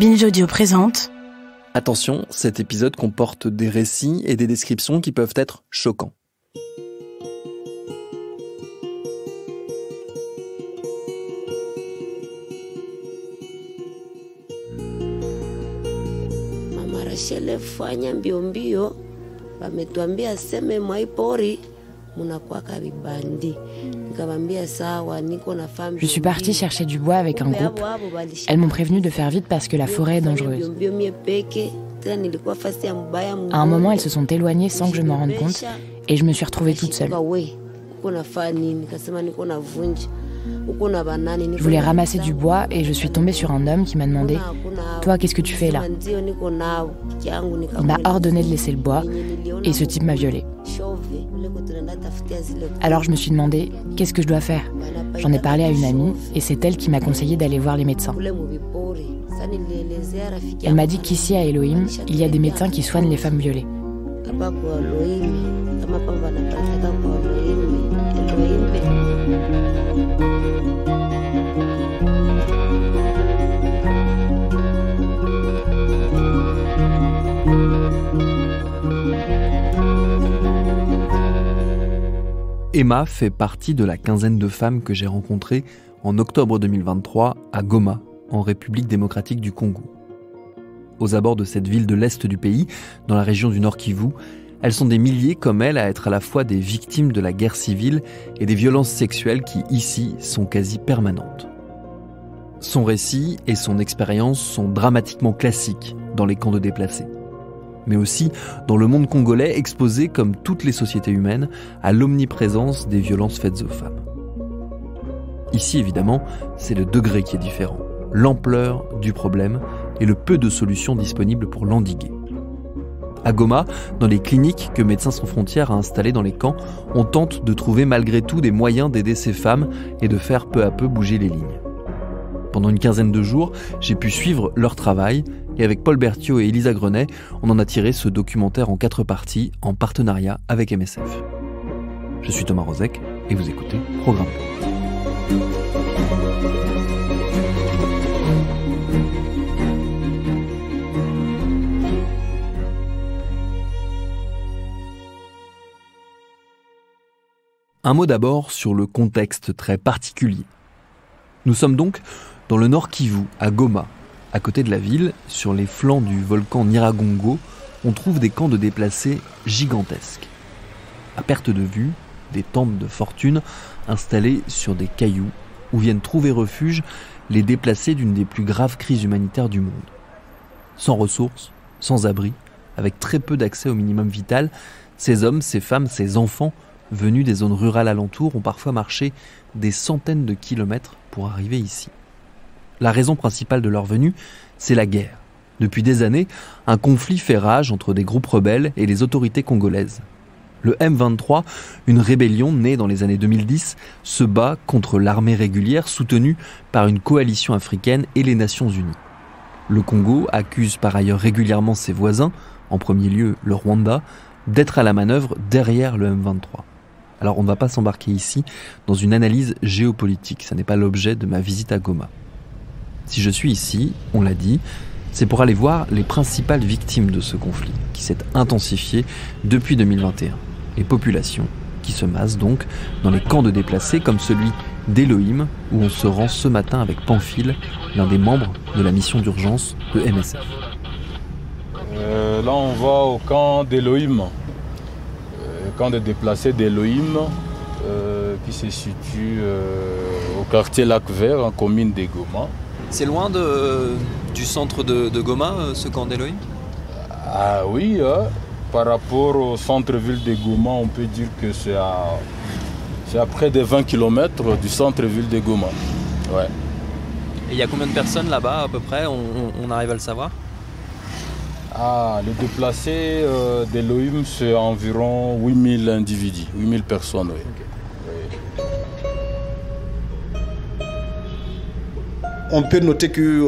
Binge Audio présente. Attention, cet épisode comporte des récits et des descriptions qui peuvent être choquants. Mama Rachel fanya mbio wametuambia seme mwaipori munakuwa kabibandi. Je suis partie chercher du bois avec un groupe. Elles m'ont prévenu de faire vite parce que la forêt est dangereuse. À un moment, elles se sont éloignées sans que je m'en rende compte et je me suis retrouvée toute seule. Je voulais ramasser du bois et je suis tombée sur un homme qui m'a demandé « Toi, qu'est-ce que tu fais là ?» Il m'a ordonné de laisser le bois et ce type m'a violée. Alors je me suis demandé « Qu'est-ce que je dois faire ?» J'en ai parlé à une amie et c'est elle qui m'a conseillé d'aller voir les médecins. Elle m'a dit qu'ici à Elohim, il y a des médecins qui soignent les femmes violées. Emma fait partie de la quinzaine de femmes que j'ai rencontrées en octobre 2023 à Goma, en République démocratique du Congo. Aux abords de cette ville de l'est du pays, dans la région du Nord Kivu, elles sont des milliers comme elle à être à la fois des victimes de la guerre civile et des violences sexuelles qui, ici, sont quasi permanentes. Son récit et son expérience sont dramatiquement classiques dans les camps de déplacés, mais aussi dans le monde congolais exposé, comme toutes les sociétés humaines, à l'omniprésence des violences faites aux femmes. Ici, évidemment, c'est le degré qui est différent, l'ampleur du problème et le peu de solutions disponibles pour l'endiguer. À Goma, dans les cliniques que Médecins sans frontières a installées dans les camps, on tente de trouver malgré tout des moyens d'aider ces femmes et de faire peu à peu bouger les lignes. Pendant une quinzaine de jours, j'ai pu suivre leur travail et avec Paul Berthiaud et Elisa Grenet, on en a tiré ce documentaire en 4 parties en partenariat avec MSF. Je suis Thomas Rozek et vous écoutez Programme B. Un mot d'abord sur le contexte très particulier. Nous sommes donc dans le Nord Kivu, à Goma. À côté de la ville, sur les flancs du volcan Nyiragongo, on trouve des camps de déplacés gigantesques. À perte de vue, des tentes de fortune installées sur des cailloux où viennent trouver refuge les déplacés d'une des plus graves crises humanitaires du monde. Sans ressources, sans abri, avec très peu d'accès au minimum vital, ces hommes, ces femmes, ces enfants venus des zones rurales alentours ont parfois marché des centaines de kilomètres pour arriver ici. La raison principale de leur venue, c'est la guerre. Depuis des années, un conflit fait rage entre des groupes rebelles et les autorités congolaises. Le M23, une rébellion née dans les années 2010, se bat contre l'armée régulière soutenue par une coalition africaine et les Nations Unies. Le Congo accuse par ailleurs régulièrement ses voisins, en premier lieu le Rwanda, d'être à la manœuvre derrière le M23. Alors on ne va pas s'embarquer ici dans une analyse géopolitique, ça n'est pas l'objet de ma visite à Goma. Si je suis ici, on l'a dit, c'est pour aller voir les principales victimes de ce conflit, qui s'est intensifié depuis 2021. Les populations qui se massent donc dans les camps de déplacés comme celui d'Elohim, où on se rend ce matin avec Pamphile, l'un des membres de la mission d'urgence de MSF. Là on va au camp d'Elohim, camp de déplacés d'Elohim, qui se situe au quartier Lac-Vert, en commune de Goma. C'est loin du centre de Goma, ce camp d'Elohim ? Ah oui, par rapport au centre-ville de Goma, on peut dire que c'est à près de 20 km du centre-ville de Goma. Ouais. Et il y a combien de personnes là-bas à peu près ? On arrive à le savoir ? Les déplacés d'Elohim, c'est environ 8000 individus, 8000 personnes. Oui. Okay. On peut noter que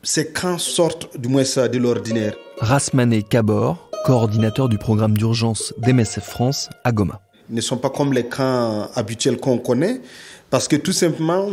ces camps sortent du moins de l'ordinaire. Rasmané Kabor, coordinateur du programme d'urgence d'MSF France à Goma. Ils ne sont pas comme les camps habituels qu'on connaît, parce que tout simplement,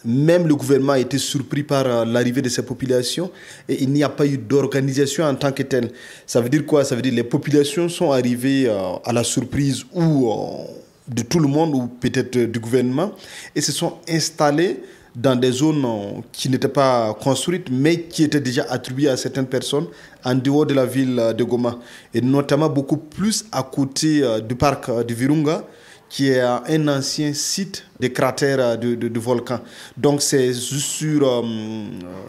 même le gouvernement a été surpris par l'arrivée de ces populations et il n'y a pas eu d'organisation en tant que telle. Ça veut dire quoi? Ça veut dire que les populations sont arrivées à la surprise ou de tout le monde ou peut-être du gouvernement et se sont installées dans des zones qui n'étaient pas construites mais qui étaient déjà attribuées à certaines personnes en dehors de la ville de Goma et notamment beaucoup plus à côté du parc de Virunga qui est un ancien site de cratères de volcans. Donc c'est sur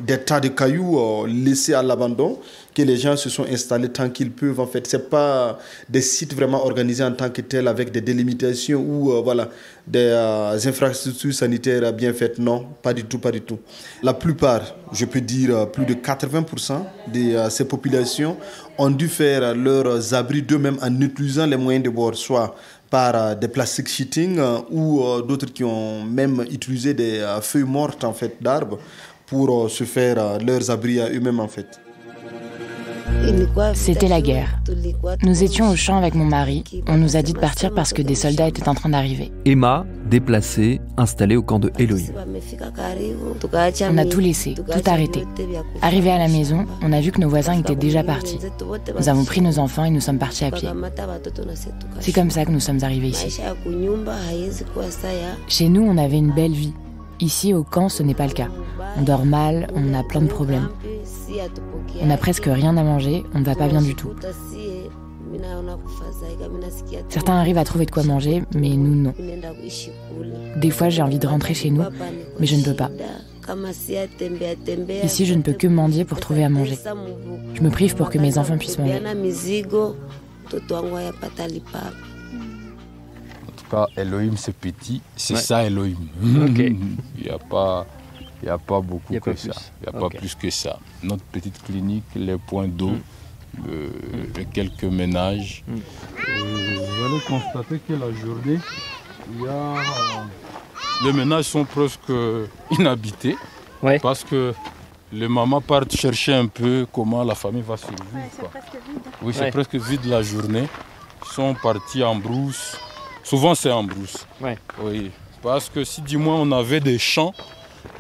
des tas de cailloux laissés à l'abandon que les gens se sont installés tant qu'ils peuvent. En fait, ce n'est pas des sites vraiment organisés en tant que tels avec des délimitations ou voilà, des infrastructures sanitaires bien faites. Non, pas du tout, pas du tout. La plupart, je peux dire plus de 80% de ces populations ont dû faire leurs abris d'eux-mêmes en utilisant les moyens de bord, soit par des plastic sheeting ou d'autres qui ont même utilisé des feuilles mortes en fait, d'arbres pour se faire leurs abris à eux-mêmes en fait. C'était la guerre. Nous étions au champ avec mon mari. On nous a dit de partir parce que des soldats étaient en train d'arriver. Emma, déplacée, installée au camp de Elohim. On a tout laissé, tout arrêté. Arrivé à la maison, on a vu que nos voisins étaient déjà partis. Nous avons pris nos enfants et nous sommes partis à pied. C'est comme ça que nous sommes arrivés ici. Chez nous, on avait une belle vie. Ici, au camp, ce n'est pas le cas. On dort mal, on a plein de problèmes. On n'a presque rien à manger, on ne va pas bien du tout. Certains arrivent à trouver de quoi manger, mais nous, non. Des fois, j'ai envie de rentrer chez nous, mais je ne peux pas. Ici, je ne peux que mendier pour trouver à manger. Je me prive pour que mes enfants puissent manger. Elohim c'est petit, c'est ouais. ça Elohim. Okay. Il n'y a pas beaucoup que ça. Il n'y a pas plus que ça. Notre petite clinique, les points d'eau, quelques ménages. Vous allez constater que la journée, les ménages sont presque inhabités parce que les mamans partent chercher un peu comment la famille va survivre. C'est presque vide. Oui, c'est presque vide la journée. Ils sont partis en brousse. Souvent, c'est en brousse. Oui, parce que si du moins on avait des champs,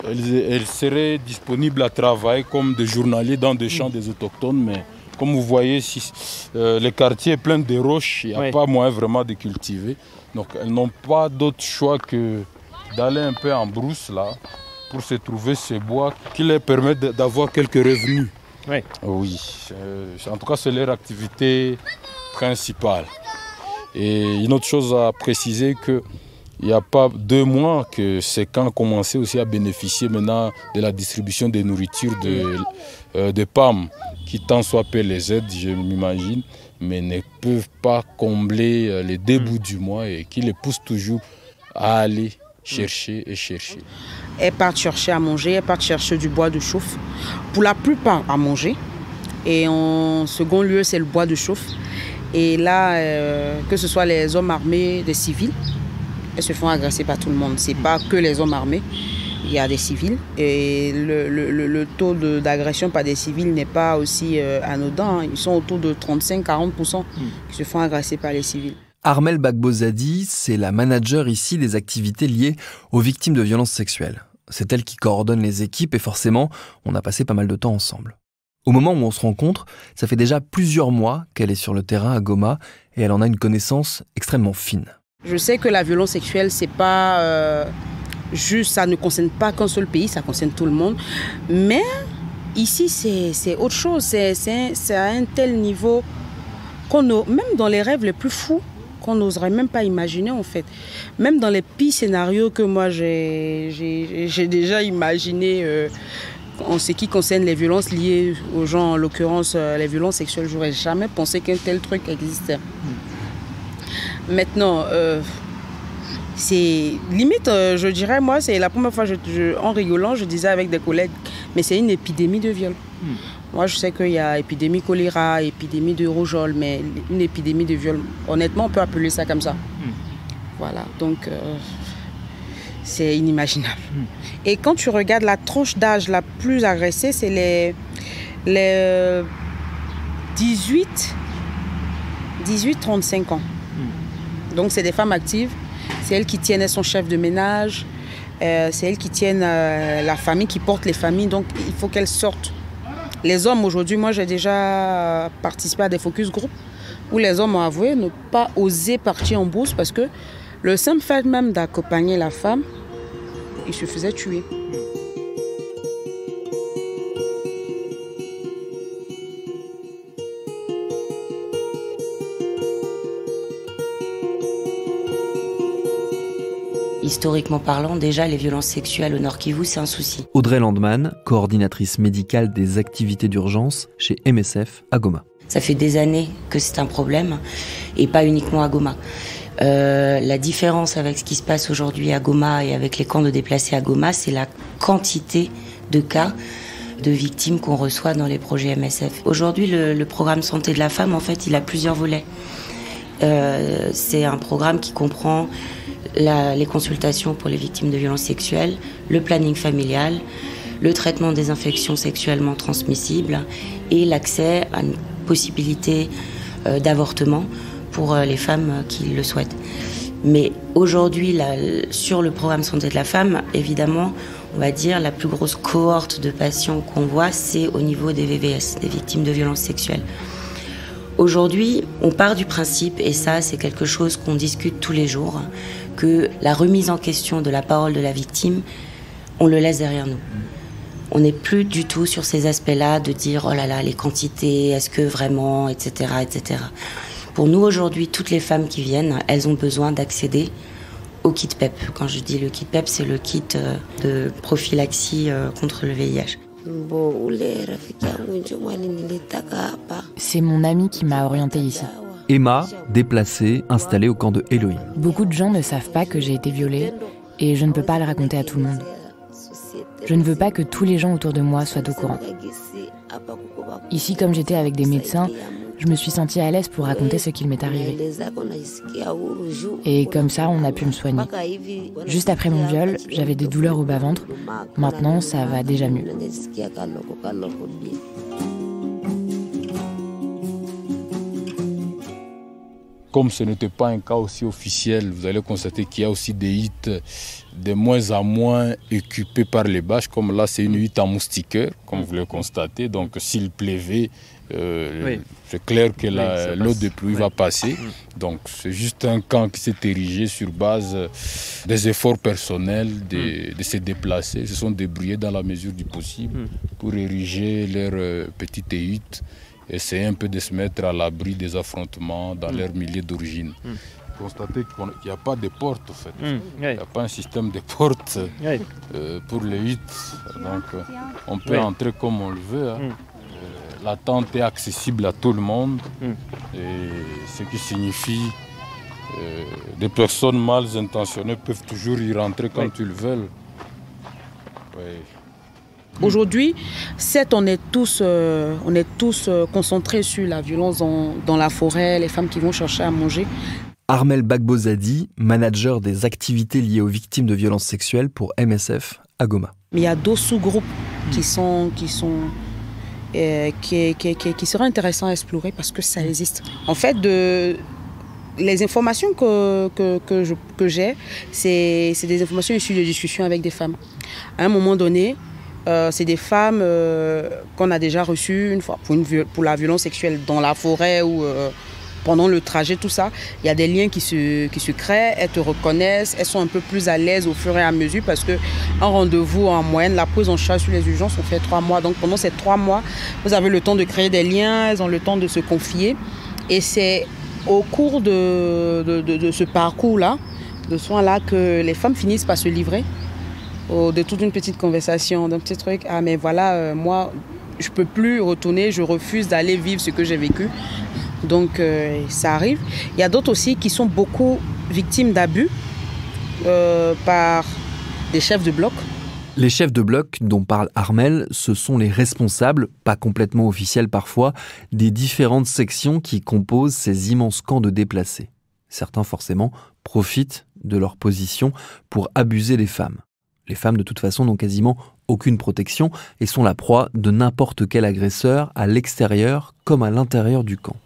elles seraient disponibles à travailler comme des journaliers dans des champs des autochtones. Mais comme vous voyez, le quartier est plein de roches, il n'y a pas moyen vraiment de cultiver. Donc elles n'ont pas d'autre choix que d'aller un peu en brousse là pour se trouver ces bois qui leur permettent d'avoir quelques revenus. Oui, en tout cas, c'est leur activité principale. Et une autre chose à préciser, qu'il n'y a pas 2 mois que ces camps ont commencé aussi à bénéficier maintenant de la distribution de nourriture de PAM, qui tant soit peu les aides, je m'imagine, mais ne peuvent pas combler les débuts du mois et qui les poussent toujours à aller chercher et chercher. Elles partent chercher à manger, elles partent chercher du bois de chauffe, pour la plupart à manger. Et en second lieu, c'est le bois de chauffe. Et là, que ce soit les hommes armés, des civils, elles se font agresser par tout le monde. Ce n'est pas que les hommes armés, il y a des civils. Et le taux d'agression par des civils n'est pas aussi anodin. Ils sont autour de 35-40% qui se font agresser par les civils. Armelle Bagbozadi, c'est la manager ici des activités liées aux victimes de violences sexuelles. C'est elle qui coordonne les équipes et forcément, on a passé pas mal de temps ensemble. Au moment où on se rencontre, ça fait déjà plusieurs mois qu'elle est sur le terrain à Goma et elle en a une connaissance extrêmement fine. Je sais que la violence sexuelle, c'est pas juste, ça ne concerne pas qu'un seul pays, ça concerne tout le monde. Mais ici, c'est autre chose. C'est à un tel niveau même dans les rêves les plus fous, qu'on n'oserait même pas imaginer en fait. Même dans les pires scénarios que moi j'ai déjà imaginé. En ce qui concerne les violences liées aux gens, en l'occurrence les violences sexuelles, j'aurais jamais pensé qu'un tel truc existait. Maintenant, c'est limite, je dirais, moi, c'est la première fois, en rigolant, je disais avec des collègues, mais c'est une épidémie de viol. Moi, je sais qu'il y a épidémie choléra, épidémie de rougeole, mais une épidémie de viol, honnêtement, on peut appeler ça comme ça. Voilà, donc... c'est inimaginable. Et quand tu regardes la tranche d'âge la plus agressée, c'est les 18-35 ans. Donc c'est des femmes actives, c'est elles qui tiennent son chef de ménage, c'est elles qui tiennent la famille, qui portent les familles, donc il faut qu'elles sortent. Les hommes aujourd'hui, moi j'ai déjà participé à des focus group où les hommes ont avoué ne pas oser partir en bourse parce que le simple fait même d'accompagner la femme, il se faisait tuer. Historiquement parlant, déjà, les violences sexuelles au Nord Kivu, c'est un souci. Audrey Landman, coordinatrice médicale des activités d'urgence chez MSF à Goma. Ça fait des années que c'est un problème, et pas uniquement à Goma. La différence avec ce qui se passe aujourd'hui à Goma et avec les camps de déplacés à Goma, c'est la quantité de cas de victimes qu'on reçoit dans les projets MSF. Aujourd'hui, le programme Santé de la femme, en fait, il a plusieurs volets. C'est un programme qui comprend les consultations pour les victimes de violences sexuelles, le planning familial, le traitement des infections sexuellement transmissibles et l'accès à une possibilité d'avortement pour les femmes qui le souhaitent. Mais aujourd'hui, sur le programme Santé de la femme, évidemment, on va dire la plus grosse cohorte de patients qu'on voit, c'est au niveau des VVS, des victimes de violences sexuelles. Aujourd'hui, on part du principe, et ça c'est quelque chose qu'on discute tous les jours, que la remise en question de la parole de la victime, on le laisse derrière nous. On n'est plus du tout sur ces aspects-là de dire « oh là là, les quantités, est-ce que vraiment, etc. etc. » Pour nous aujourd'hui, toutes les femmes qui viennent, elles ont besoin d'accéder au kit PEP. Quand je dis le kit PEP, c'est le kit de prophylaxie contre le VIH. C'est mon ami qui m'a orientée ici. Emma, déplacée, installée au camp de Elohim. Beaucoup de gens ne savent pas que j'ai été violée et je ne peux pas le raconter à tout le monde. Je ne veux pas que tous les gens autour de moi soient au courant. Ici, comme j'étais avec des médecins, je me suis sentie à l'aise pour raconter ce qu'il m'est arrivé. Et comme ça, on a pu me soigner. Juste après mon viol, j'avais des douleurs au bas-ventre. Maintenant, ça va déjà mieux. Comme ce n'était pas un cas aussi officiel, vous allez constater qu'il y a aussi des huttes de moins en moins occupées par les bâches. Comme là, c'est une hutte en moustiquaire, comme vous le constatez. Donc, s'il pleuvait, c'est clair que l'eau de pluie va passer. Donc, c'est juste un camp qui s'est érigé sur base des efforts personnels de se déplacer. Ils se sont débrouillés dans la mesure du possible pour ériger leur petite hutte. Essayer un peu de se mettre à l'abri des affrontements dans leur milieu d'origine. Constater qu'il n'y a pas de porte, en fait. Il n'y a pas un système de porte pour les huttes. Donc, on peut entrer comme on le veut. La tente est accessible à tout le monde. Et ce qui signifie que des personnes mal intentionnées peuvent toujours y rentrer quand ils veulent. Aujourd'hui, certes, on est tous concentrés sur la violence dans la forêt, les femmes qui vont chercher à manger. Armel Bagbozadi, manager des activités liées aux victimes de violences sexuelles pour MSF à Goma. Il y a d'autres sous-groupes qui seraient intéressants à explorer parce que ça existe. En fait, les informations que j'ai, c'est des informations issues de discussions avec des femmes. À un moment donné, c'est des femmes qu'on a déjà reçues une fois pour la violence sexuelle dans la forêt ou pendant le trajet, tout ça. Il y a des liens qui se créent, elles te reconnaissent, elles sont un peu plus à l'aise au fur et à mesure parce qu'un rendez-vous en moyenne, la prise en charge sur les urgences, on fait 3 mois. Donc pendant ces 3 mois, vous avez le temps de créer des liens, elles ont le temps de se confier. Et c'est au cours de ce parcours-là, de soins-là, que les femmes finissent par se livrer. De toute une petite conversation, d'un petit truc. Ah mais voilà, moi, je ne peux plus retourner, je refuse d'aller vivre ce que j'ai vécu. Donc ça arrive. Il y a d'autres aussi qui sont beaucoup victimes d'abus par des chefs de bloc. Les chefs de bloc dont parle Armel, ce sont les responsables, pas complètement officiels parfois, des différentes sections qui composent ces immenses camps de déplacés. Certains forcément profitent de leur position pour abuser des femmes. Les femmes, de toute façon, n'ont quasiment aucune protection et sont la proie de n'importe quel agresseur à l'extérieur comme à l'intérieur du camp.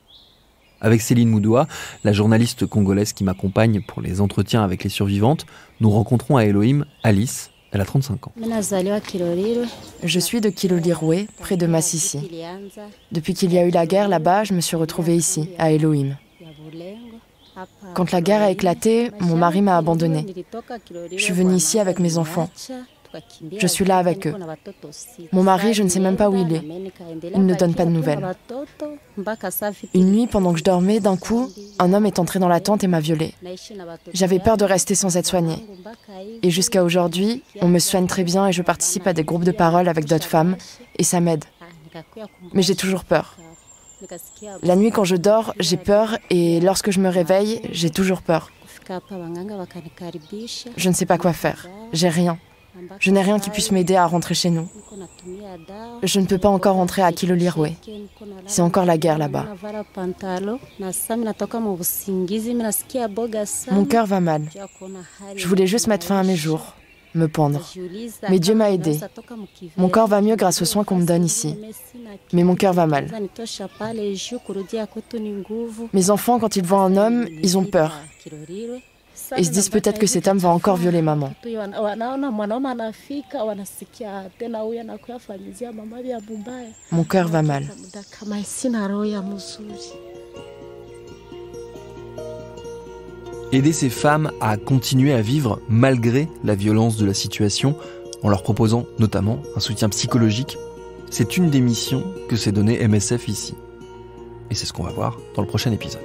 Avec Céline Moudoua, la journaliste congolaise qui m'accompagne pour les entretiens avec les survivantes, nous rencontrons à Elohim Alice. Elle a 35 ans. Je suis de Kilolirwe, près de Massissi. Depuis qu'il y a eu la guerre là-bas, je me suis retrouvée ici, à Elohim. Quand la guerre a éclaté, mon mari m'a abandonnée. Je suis venue ici avec mes enfants. Je suis là avec eux. Mon mari, je ne sais même pas où il est. Il ne donne pas de nouvelles. Une nuit, pendant que je dormais, d'un coup, un homme est entré dans la tente et m'a violée. J'avais peur de rester sans être soignée. Et jusqu'à aujourd'hui, on me soigne très bien et je participe à des groupes de parole avec d'autres femmes et ça m'aide. Mais j'ai toujours peur. La nuit, quand je dors, j'ai peur et lorsque je me réveille, j'ai toujours peur. Je ne sais pas quoi faire. J'ai rien. Je n'ai rien qui puisse m'aider à rentrer chez nous. Je ne peux pas encore rentrer à Kilolirwe. C'est encore la guerre là-bas. Mon cœur va mal. Je voulais juste mettre fin à mes jours, me pendre. Mais Dieu m'a aidée. Mon corps va mieux grâce aux soins qu'on me donne ici. Mais mon cœur va mal. Mes enfants, quand ils voient un homme, ils ont peur. Ils se disent peut-être que cet homme va encore violer maman. Mon cœur va mal. Aider ces femmes à continuer à vivre malgré la violence de la situation, en leur proposant notamment un soutien psychologique, c'est une des missions que s'est donnée MSF ici. Et c'est ce qu'on va voir dans le prochain épisode.